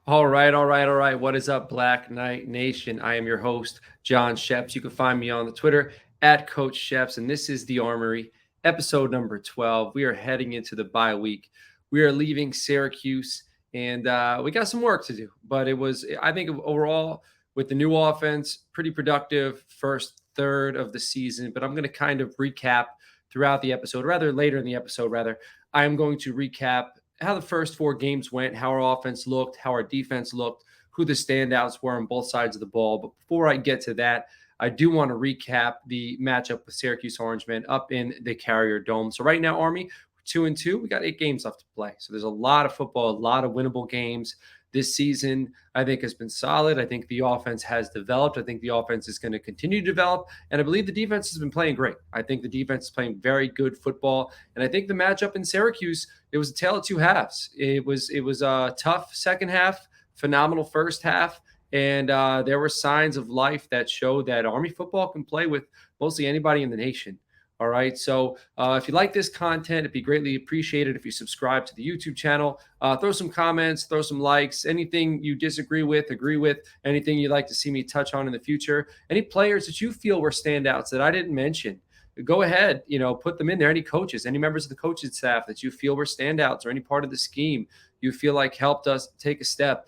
All right. What is up, Black Knight Nation? I am your host, John Sheps. You can find me on the Twitter at Coach Sheps, and this is the Armory, episode number 12. We are heading into the bye week. We are leaving Syracuse, and we got some work to do. But I think, overall, with the new offense, pretty productive first third of the season. But I'm going to kind of recap throughout the episode, rather later in the episode, rather. I am going to recap how the first four games went, how our offense looked, how our defense looked, who the standouts were on both sides of the ball. But before I get to that, I do want to recap the matchup with Syracuse Orangemen up in the Carrier Dome. So right now, Army, we're 2-2. We got 8 games left to play. So there's a lot of football, a lot of winnable games. This season, I think, has been solid. I think the offense has developed. I think the offense is going to continue to develop. And I believe the defense has been playing great. I think the defense is playing very good football. And I think the matchup in Syracuse, it was a tale of two halves. It was a tough second half, phenomenal first half. And there were signs of life that showed that Army football can play with mostly anybody in the nation. All right. So if you like this content, it'd be greatly appreciated if you subscribe to the YouTube channel. Throw some comments, throw some likes, anything you disagree with, agree with, anything you'd like to see me touch on in the future. Any players that you feel were standouts that I didn't mention, go ahead, put them in there. Any coaches, any members of the coaching staff that you feel were standouts or any part of the scheme you feel like helped us take a step,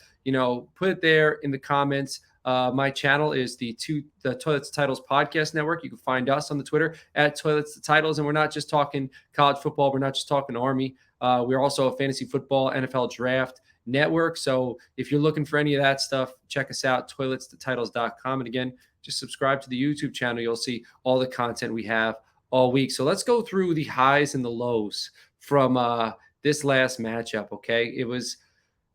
put it there in the comments. My channel is the Toilets to Titles podcast network. You can find us on the Twitter at Toilets to Titles. And we're not just talking college football. We're not just talking Army. We're also a fantasy football NFL draft network. So if you're looking for any of that stuff, check us out, toiletstotitles.com. And again, just subscribe to the YouTube channel. You'll see all the content we have all week. So let's go through the highs and the lows from this last matchup. Okay. It was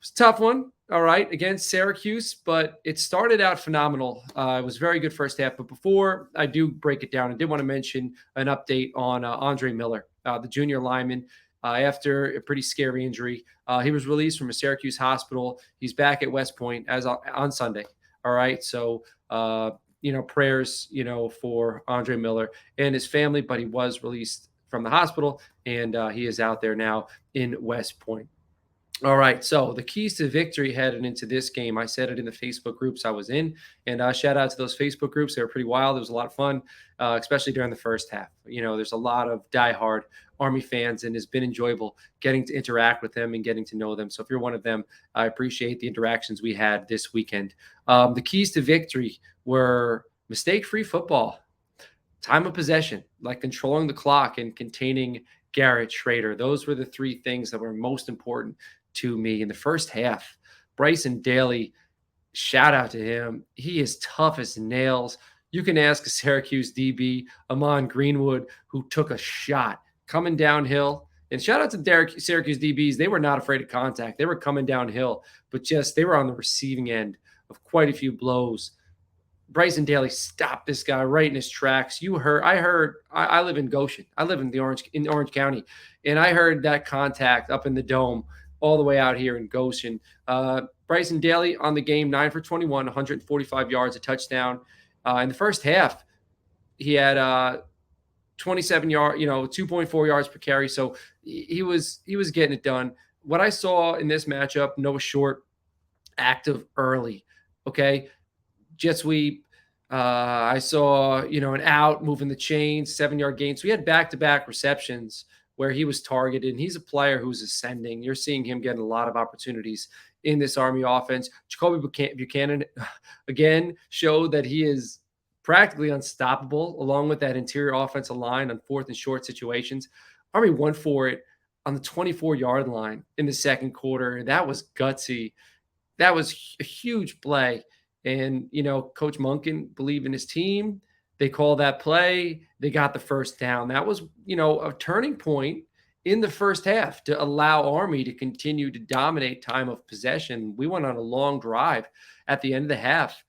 a tough one. All right, against Syracuse, but it started out phenomenal. It was very good first half. But before I do break it down, I did want to mention an update on Andre Miller, the junior lineman. After a pretty scary injury, he was released from a Syracuse hospital. He's back at West Point on Sunday. All right, so prayers, for Andre Miller and his family. But he was released from the hospital, and he is out there now in West Point. All right, so the keys to victory heading into this game, I said it in the Facebook groups I was in, and shout out to those Facebook groups. They were pretty wild. It was a lot of fun, especially during the first half. There's a lot of diehard Army fans, and it's been enjoyable getting to interact with them and getting to know them. So if you're one of them, I appreciate the interactions we had this weekend. The keys to victory were mistake-free football, time of possession, like controlling the clock and containing Garrett Schrader. Those were the three things that were most important to me in the first half. Bryson Daly, shout out to him. He is tough as nails. You can ask a Syracuse DB, Amon Greenwood, who took a shot coming downhill. And shout out to Syracuse DBs. They were not afraid of contact. They were coming downhill, but they were on the receiving end of quite a few blows. Bryson Daly stopped this guy right in his tracks. I live in Goshen. I live in Orange County, and I heard that contact up in the dome all the way out here in Goshen. Bryson Daly on the game, 9 for 21, 145 yards, a touchdown. In the first half, he had 27 yards, 2.4 yards per carry. So he was getting it done. What I saw in this matchup, Noah Short, active early. Okay. Jet sweep. I saw, an out, moving the chains, 7-yard gain. So we had back-to-back receptions where he was targeted. And he's a player who's ascending. You're seeing him getting a lot of opportunities in this Army offense. Jacoby Buchanan, again, showed that he is practically unstoppable, along with that interior offensive line on fourth and short situations. Army went for it on the 24-yard line in the second quarter. That was gutsy. That was a huge play. And, Coach Monken believed in his team. They called that play. They got the first down. That was, a turning point in the first half to allow Army to continue to dominate time of possession. We went on a long drive at the end of the half.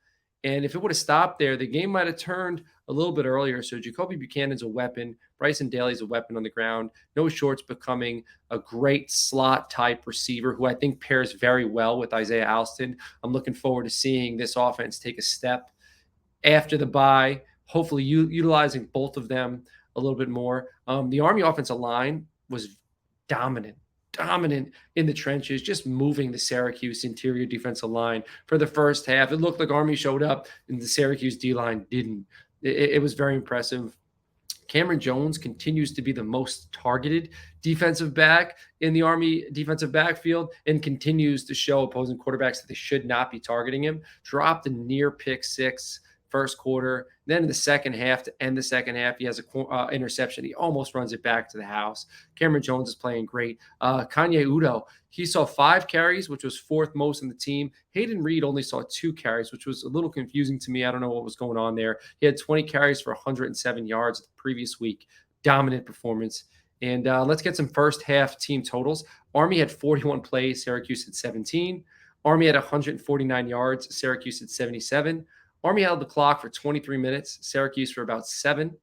And if it would have stopped there, the game might have turned a little bit earlier. So Jacoby Buchanan's a weapon. Bryson Daly's a weapon on the ground. Noah Short's becoming a great slot-type receiver who I think pairs very well with Isaiah Alston. I'm looking forward to seeing this offense take a step after the bye, hopefully utilizing both of them a little bit more. The Army offensive line was dominant. dominant in the trenches, just moving the Syracuse interior defensive line for the first half. It looked like Army showed up and the Syracuse D-line didn't. It was very impressive. Cameron Jones continues to be the most targeted defensive back in the Army defensive backfield and continues to show opposing quarterbacks that they should not be targeting him. Dropped a near pick six first quarter. Then in the second half, to end the second half, he has a interception. He almost runs it back to the house. Cameron Jones is playing great. Kanye Udo, he saw 5 carries, which was 4th most in the team. Hayden Reed only saw 2 carries, which was a little confusing to me. I don't know what was going on there. He had 20 carries for 107 yards the previous week. Dominant performance. And let's get some first half team totals. Army had 41 plays. Syracuse had 17. Army had 149 yards. Syracuse had 77. Army held the clock for 23 minutes. Syracuse for about 7.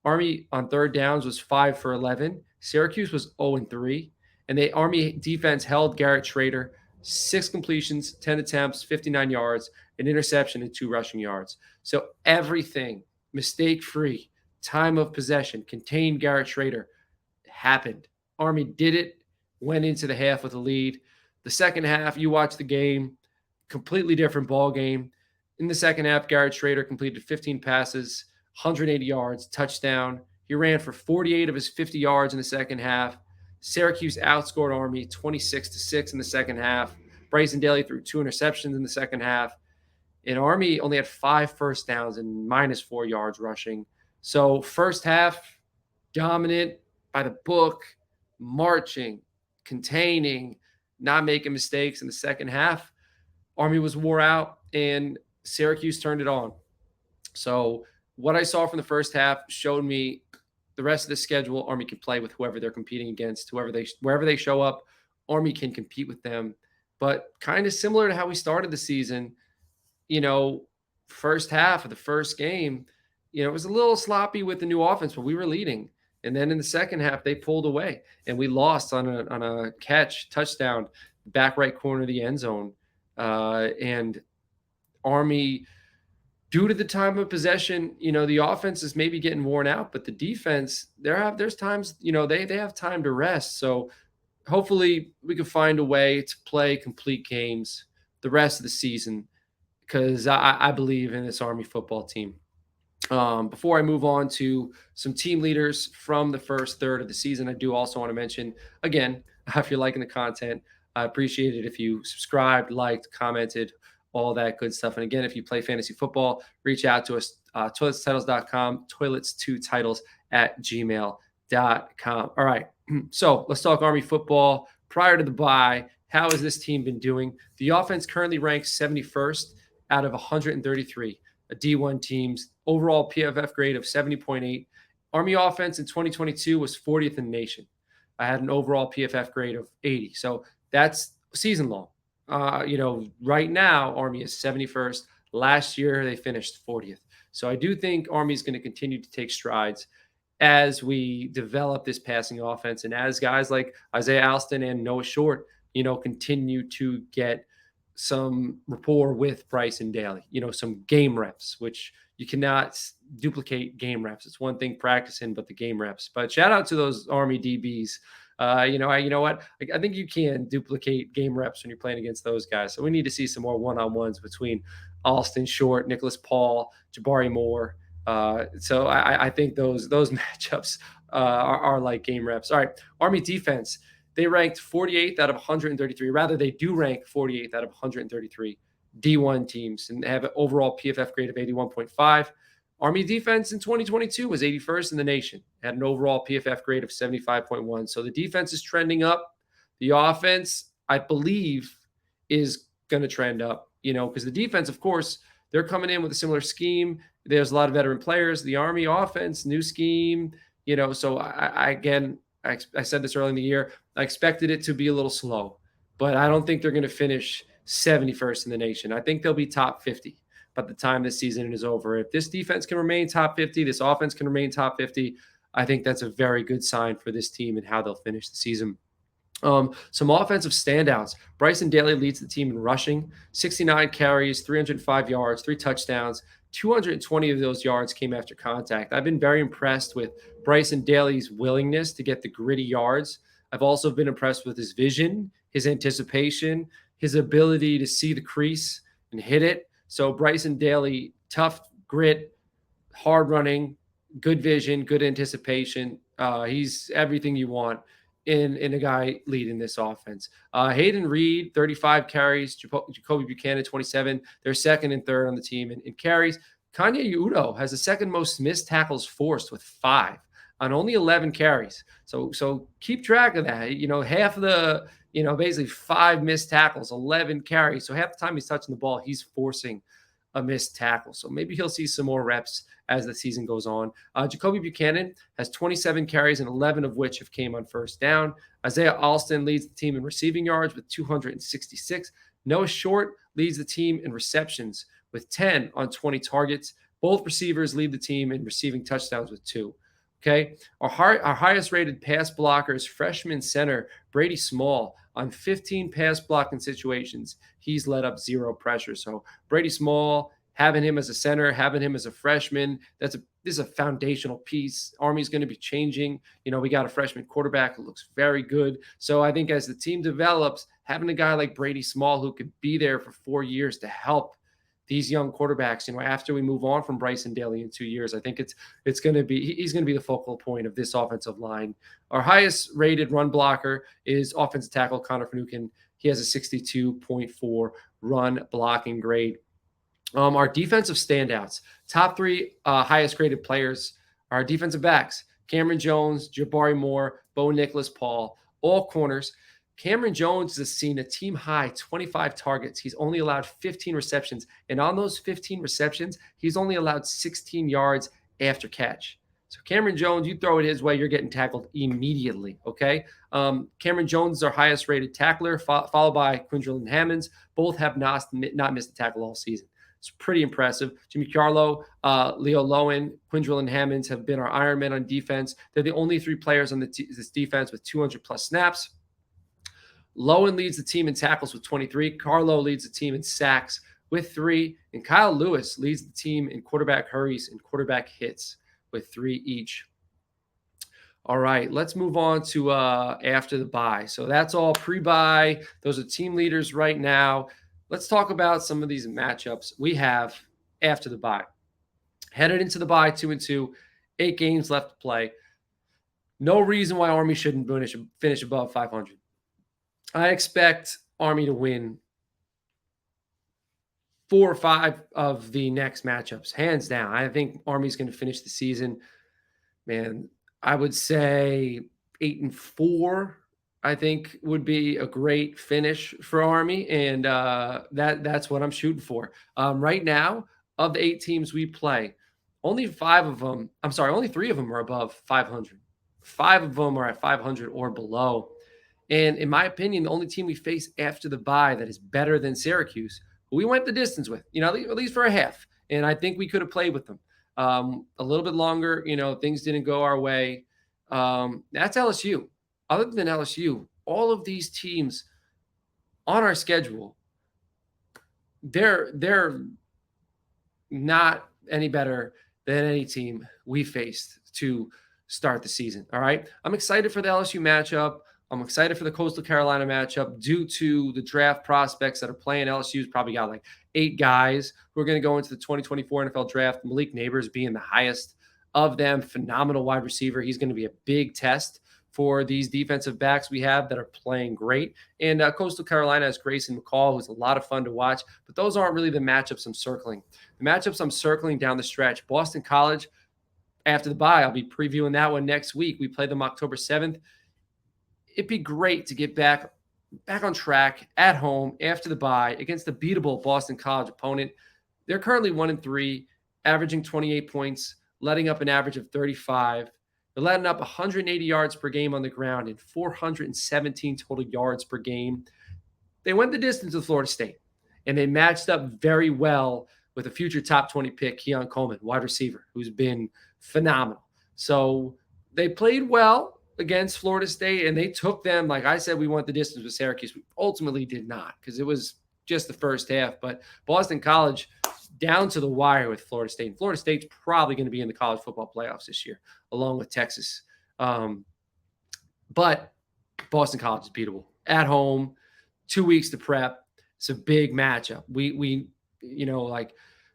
Army on third downs was 5 for 11. Syracuse was 0-3. And the Army defense held Garrett Schrader 6 completions, 10 attempts, 59 yards, an interception, and 2 rushing yards. So everything mistake-free, time of possession, contained Garrett Schrader happened. Army did it, went into the half with a lead. The second half, you watch the game, completely different ball game. In the second half, Garrett Schrader completed 15 passes, 180 yards, touchdown. He ran for 48 of his 50 yards in the second half. Syracuse outscored Army 26-6 in the second half. Bryson Daly threw 2 interceptions in the second half. And Army only had 5 first downs and -4 yards rushing. So first half, dominant, by the book, marching, containing, not making mistakes. In the second half, Army was wore out and Syracuse turned it on. So what I saw from the first half showed me the rest of the schedule, Army can play with whoever they're competing against, wherever they show up, Army can compete with them. But kind of similar to how we started the season, first half of the first game, it was a little sloppy with the new offense, but we were leading. And then in the second half, they pulled away and we lost on a catch touchdown, back right corner of the end zone. And Army, due to the time of possession, the offense is maybe getting worn out, but the defense, there's times, they have time to rest. So hopefully we can find a way to play complete games the rest of the season because I believe in this Army football team. Before I move on to some team leaders from the first third of the season, I do also want to mention, again, if you're liking the content, I appreciate it if you subscribed, liked, commented, all that good stuff. And again, if you play fantasy football, reach out to us, toiletstitles.com, toilets2titles@gmail.com. All right, so let's talk Army football. Prior to the bye, how has this team been doing? The offense currently ranks 71st out of 133 D1 teams, overall PFF grade of 70.8. Army offense in 2022 was 40th in the nation. I had an overall PFF grade of 80. So that's season long. Right now, Army is 71st. Last year, they finished 40th. So I do think Army is going to continue to take strides as we develop this passing offense and as guys like Isaiah Alston and Noah Short, continue to get some rapport with Bryson Daly, some game reps, which you cannot duplicate game reps. It's one thing practicing, but the game reps. But shout out to those Army DBs. You know what? I think you can duplicate game reps when you're playing against those guys. So we need to see some more one-on-ones between Alston, Short, Nicholas Paul, Jabari Moore. So I think those matchups are like game reps. All right, Army defense. They ranked 48th out of 133. Rather, they do rank 48th out of 133 D1 teams and have an overall PFF grade of 81.5. Army defense in 2022 was 81st in the nation, had an overall PFF grade of 75.1. So the defense is trending up. The offense, I believe, is going to trend up, because the defense, of course, they're coming in with a similar scheme. There's a lot of veteran players. The Army offense, new scheme, so I said this early in the year. I expected it to be a little slow, but I don't think they're going to finish 71st in the nation. I think they'll be top 50 by the time this season is over. If this defense can remain top 50, this offense can remain top 50, I think that's a very good sign for this team and how they'll finish the season. Some offensive standouts. Bryson Daly leads the team in rushing, 69 carries, 305 yards, 3 touchdowns. 220 of those yards came after contact. I've been very impressed with Bryson Daly's willingness to get the gritty yards. I've also been impressed with his vision, his anticipation, his ability to see the crease and hit it. So Bryson Daly, tough grit, hard running, good vision, good anticipation. He's everything you want in a guy leading this offense. Hayden Reed, 35 carries. Jacoby Buchanan, 27. They're second and third on the team in carries. Kanye Udo has the second most missed tackles forced with 5 on only 11 carries. So keep track of that. Half of the, basically 5 missed tackles, 11 carries. So half the time he's touching the ball, he's forcing a missed tackle. So maybe he'll see some more reps as the season goes on. Jacoby Buchanan has 27 carries, and 11 of which have came on first down. Isaiah Alston leads the team in receiving yards with 266. Noah Short leads the team in receptions with 10 on 20 targets. Both receivers lead the team in receiving touchdowns with 2. Okay, our highest rated pass blocker is freshman center Brady Small on 15 pass blocking situations. He's let up 0 pressure. So Brady Small, having him as a center, having him as a freshman, this is a foundational piece. Army's going to be changing. We got a freshman quarterback who looks very good. So I think as the team develops, having a guy like Brady Small who could be there for 4 years to help these young quarterbacks, after we move on from Bryson Daly in 2 years, I think he's going to be the focal point of this offensive line. Our highest rated run blocker is offensive tackle Connor Finucane. He has a 62.4 run blocking grade. Our defensive standouts, top 3 highest graded players are defensive backs: Cameron Jones, Jabari Moore, Bo Nicholas Paul, all corners. Cameron Jones has seen a team high 25 targets. He's only allowed 15 receptions. And on those 15 receptions, he's only allowed 16 yards after catch. So Cameron Jones, you throw it his way, you're getting tackled immediately, okay? Cameron Jones is our highest rated tackler, followed by Quindrelin Hammonds. Both have not missed a tackle all season. It's pretty impressive. Jimmy Carlo, Leo Lowen, Quindrelin Hammonds have been our Ironmen on defense. They're the only 3 players on this defense with 200-plus snaps. Lowen leads the team in tackles with 23. Carlo leads the team in sacks with 3. And Kyle Lewis leads the team in quarterback hurries and quarterback hits with 3 each. All right, let's move on to after the bye. So that's all pre-bye. Those are team leaders right now. Let's talk about some of these matchups we have after the bye. Headed into the bye, 2-2, 8 games left to play. No reason why Army shouldn't finish above 500. I expect Army to win 4 or 5 of the next matchups, hands down. I think Army's going to finish the season, man, I would say 8-4, I think would be a great finish for Army, and that's what I'm shooting for. Right now, of the 8 teams we play, only 3 of them are above 500. 5 of them are at 500 or below. And in my opinion, the only team we face after the bye that is better than Syracuse, who we went the distance with, at least for a half. And I think we could have played with them a little bit longer. Things didn't go our way. That's LSU. Other than LSU, all of these teams on our schedule, they're not any better than any team we faced to start the season. All right. I'm excited for the LSU matchup. I'm excited for the Coastal Carolina matchup due to the draft prospects that are playing. LSU's probably got like 8 guys who are going to go into the 2024 NFL draft. Malik Neighbors being the highest of them. Phenomenal wide receiver. He's going to be a big test for these defensive backs we have that are playing great. And Coastal Carolina has Grayson McCall, who's a lot of fun to watch. But those aren't really the matchups I'm circling. The matchups I'm circling down the stretch, Boston College, after the bye, I'll be previewing that one next week. We play them October 7th. It'd be great to get back on track at home after the bye against the beatable Boston College opponent. They're currently 1-3, averaging 28 points, letting up an average of 35. They're letting up 180 yards per game on the ground and 417 total yards per game. They went the distance with Florida State, and they matched up very well with a future top 20 pick, Keon Coleman, wide receiver, who's been phenomenal. So they played well against Florida State, and they took them. Like I said, we went the distance with Syracuse. We ultimately did not, because it was just the first half. But Boston College down to the wire with Florida State. And Florida State's probably going to be in the college football playoffs this year, along with Texas. But Boston College is beatable at home. 2 weeks to prep. It's a big matchup. We like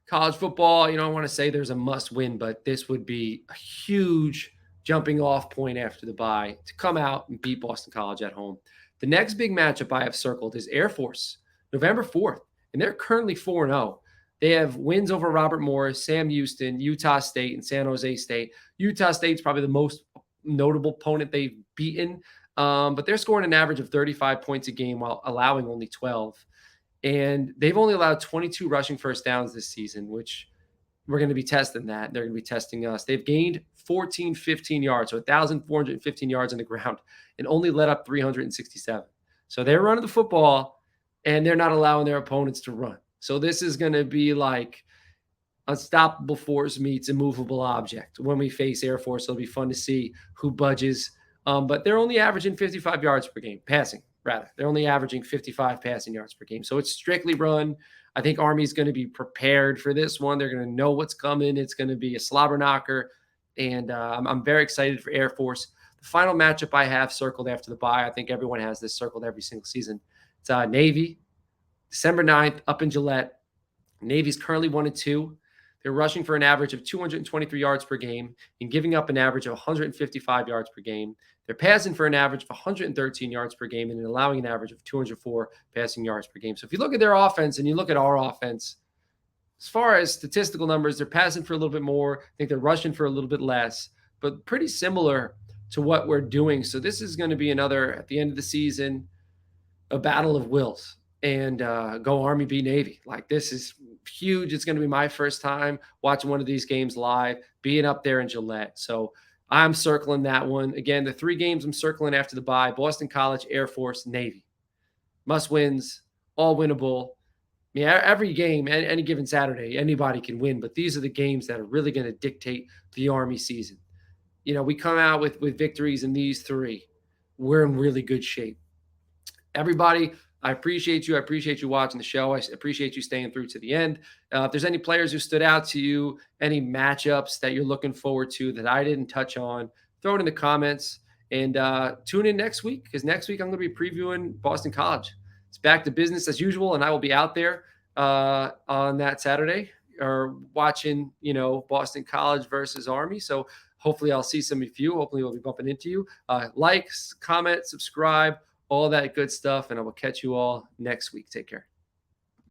college football. I want to say there's a must win, but this would be a huge jumping off point after the bye to come out and beat Boston College at home. The next big matchup I have circled is Air Force, November 4th, and they're currently 4-0. They have wins over Robert Morris, Sam Houston, Utah State, and San Jose State. Utah State's probably the most notable opponent they've beaten, but they're scoring an average of 35 points a game while allowing only 12. And they've only allowed 22 rushing first downs this season, which we're going to be testing that. They're going to be testing us. They've gained 15 yards, so 1,415 yards on the ground, and only let up 367. So they're running the football, and they're not allowing their opponents to run. So this is going to be like unstoppable force meets immovable object. When we face Air Force, it'll be fun to see who budges. But they're only averaging 55 yards per game, passing, rather. They're only averaging 55 passing yards per game. So it's strictly run. I think Army's going to be prepared for this one. They're going to know what's coming. It's going to be a slobber knocker. And I'm very excited for Air Force. The final matchup I have circled after the bye, I think everyone has this circled every single season. It's Navy, December 9th, up in Gillette. Navy's currently 1-2. They're rushing for an average of 223 yards per game and giving up an average of 155 yards per game. They're passing for an average of 113 yards per game and allowing an average of 204 passing yards per game. So if you look at their offense and you look at our offense, as far as statistical numbers, they're passing for a little bit more. I think they're rushing for a little bit less, but pretty similar to what we're doing. So this is going to be another, at the end of the season, a battle of wills. And go Army, beat Navy. Like, this is huge. It's going to be my first time watching one of these games live, being up there in Gillette. So I'm circling that one. Again, the 3 games I'm circling after the bye: Boston College, Air Force, Navy. Must wins, all winnable. I mean, every game, any given Saturday, anybody can win, but these are the games that are really going to dictate the Army season. We come out with victories in these 3. We're in really good shape. Everybody, I appreciate you. I appreciate you watching the show. I appreciate you staying through to the end. If there's any players who stood out to you, any matchups that you're looking forward to that I didn't touch on, throw it in the comments, and tune in next week, because next week I'm going to be previewing Boston College. It's back to business as usual, and I will be out there on that Saturday or watching, Boston College versus Army. So hopefully I'll see some of you. Hopefully we'll be bumping into you. Likes, comment, subscribe, all that good stuff, and I will catch you all next week. Take care.